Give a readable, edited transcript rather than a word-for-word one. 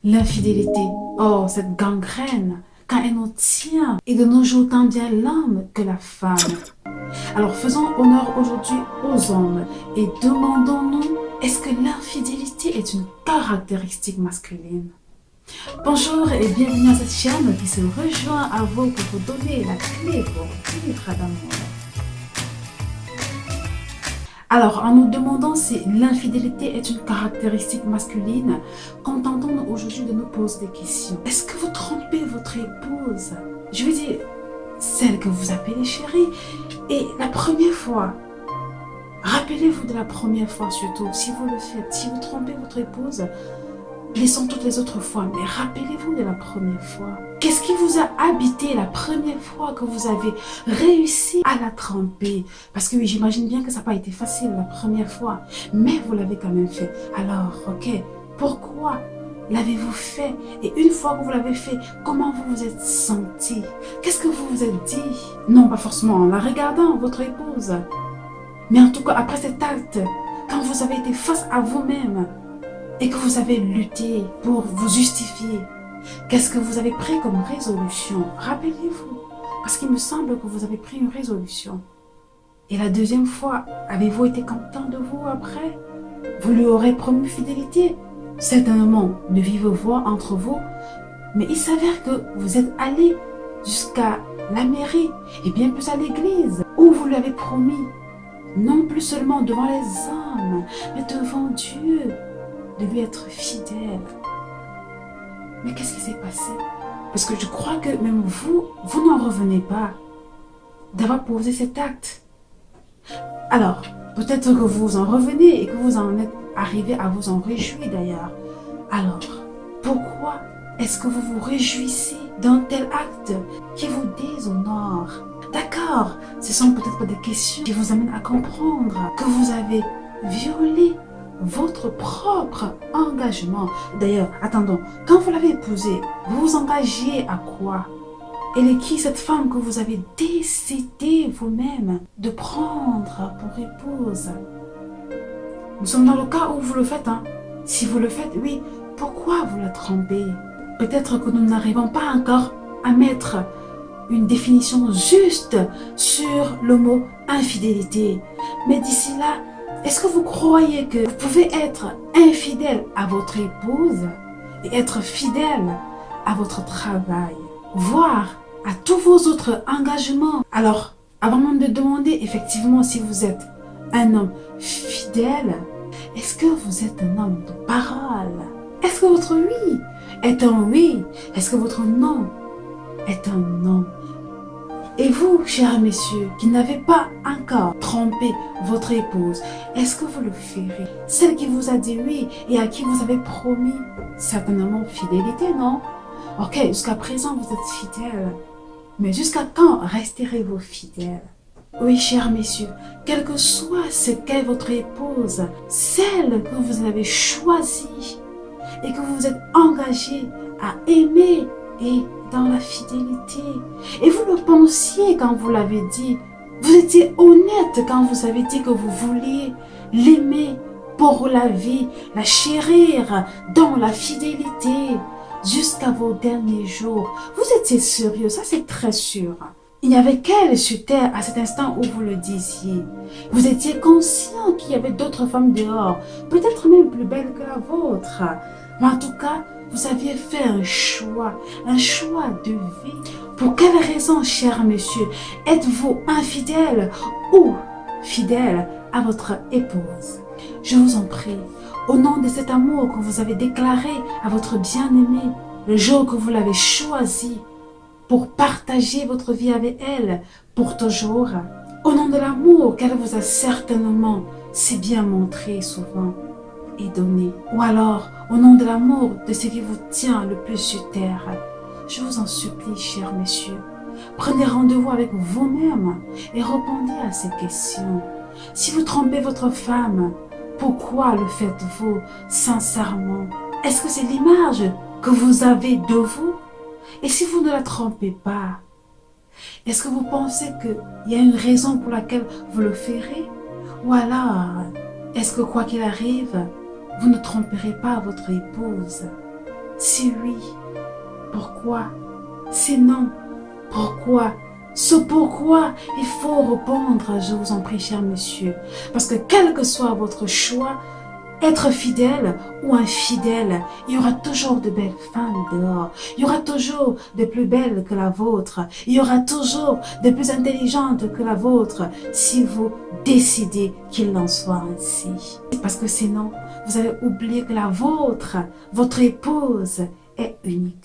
L'infidélité, oh, cette gangrène, quand elle nous tient, et de nos jours tant bien l'homme que la femme. Alors faisons honneur aujourd'hui aux hommes et demandons-nous, est-ce que l'infidélité est une caractéristique masculine? Bonjour et bienvenue à cette chaîne qui se rejoint à vous pour vous donner la clé pour vivre d'amour. Alors, en nous demandant si l'infidélité est une caractéristique masculine, contentons-nous aujourd'hui de nous poser des questions. Est-ce que vous trompez votre épouse? Je veux dire, celle que vous appelez chérie. Et la première fois, rappelez-vous de la première fois surtout, si vous le faites, si vous trompez votre épouse, laissons toutes les autres fois, mais rappelez-vous de la première fois. Qu'est-ce qui vous a habité la première fois que vous avez réussi à la tromper? Parce que oui, j'imagine bien que ça n'a pas été facile la première fois, mais vous l'avez quand même fait. Alors, ok, pourquoi l'avez-vous fait? Et une fois que vous l'avez fait, comment vous vous êtes senti? Qu'est-ce que vous vous êtes dit? Non, pas forcément en la regardant, votre épouse. Mais en tout cas, après cet acte, quand vous avez été face à vous-même, et que vous avez lutté pour vous justifier, qu'est-ce que vous avez pris comme résolution? Rappelez-vous, parce qu'il me semble que vous avez pris une résolution. Et la deuxième fois, avez-vous été content de vous après? Vous lui aurez promis fidélité, certainement de vive voix entre vous, mais il s'avère que vous êtes allé jusqu'à la mairie et bien plus à l'église, où vous lui avez promis, non plus seulement devant les hommes, mais devant Dieu, de lui être fidèle. Mais qu'est-ce qui s'est passé? Parce que je crois que même vous n'en revenez pas d'avoir posé cet acte. Alors, peut-être que vous en revenez et que vous en êtes arrivé à vous en réjouir d'ailleurs. Alors, pourquoi est-ce que vous vous réjouissez d'un tel acte qui vous déshonore? D'accord, ce sont peut-être pas des questions qui vous amènent à comprendre que vous avez violé votre propre engagement. D'ailleurs, attendons, quand vous l'avez épousée, vous vous engagiez à quoi? Elle est qui cette femme que vous avez décidé vous-même de prendre pour épouse? Nous sommes dans le cas où vous le faites, hein. Si vous le faites, oui, pourquoi vous la trompez? Peut-être que nous n'arrivons pas encore à mettre une définition juste sur le mot infidélité. Mais d'ici là, est-ce que vous croyez que vous pouvez être infidèle à votre épouse et être fidèle à votre travail, voire à tous vos autres engagements? Alors, avant même de demander effectivement si vous êtes un homme fidèle, est-ce que vous êtes un homme de parole? Est-ce que votre oui est un oui? Est-ce que votre non est un non? Et vous, chers messieurs, qui n'avez pas encore trompé votre épouse, est-ce que vous le ferez? Celle qui vous a dit oui et à qui vous avez promis certainement fidélité, non? Ok, jusqu'à présent vous êtes fidèles, mais jusqu'à quand resterez-vous fidèles? Oui, chers messieurs, quel que soit ce qu'est votre épouse, celle que vous avez choisie et que vous vous êtes engagé à aimer et dans la fidélité. Et vous le pensiez quand vous l'avez dit. Vous étiez honnête quand vous avez dit que vous vouliez l'aimer pour la vie, la chérir dans la fidélité jusqu'à vos derniers jours. Vous étiez sérieux, ça c'est très sûr. Il n'y avait qu'elle sur terre à cet instant où vous le disiez. Vous étiez conscient qu'il y avait d'autres femmes dehors, peut-être même plus belles que la vôtre. Mais en tout cas, vous aviez fait un choix de vie. Pour quelle raison, cher monsieur, êtes-vous infidèle ou fidèle à votre épouse? Je vous en prie, au nom de cet amour que vous avez déclaré à votre bien-aimé, le jour que vous l'avez choisi pour partager votre vie avec elle pour toujours, au nom de l'amour qu'elle vous a certainement si bien montré souvent et donné, ou alors au nom de l'amour de ce qui vous tient le plus sur terre, je vous en supplie, chers messieurs, prenez rendez-vous avec vous-même et répondez à ces questions. Si vous trompez votre femme, pourquoi le faites-vous sincèrement? Est-ce que c'est l'image que vous avez de vous? Et si vous ne la trompez pas, est-ce que vous pensez qu'il y a une raison pour laquelle vous le ferez? Ou alors, est-ce que quoi qu'il arrive, vous ne tromperez pas votre épouse? C'est oui. Pourquoi? C'est non. Pourquoi? Ce pourquoi, il faut répondre, je vous en prie, cher monsieur. Parce que quel que soit votre choix, être fidèle ou infidèle, il y aura toujours de belles femmes dehors. Il y aura toujours de plus belles que la vôtre. Il y aura toujours de plus intelligentes que la vôtre si vous décidez qu'il en soit ainsi. Parce que sinon, vous allez oublier que la vôtre, votre épouse, est unique.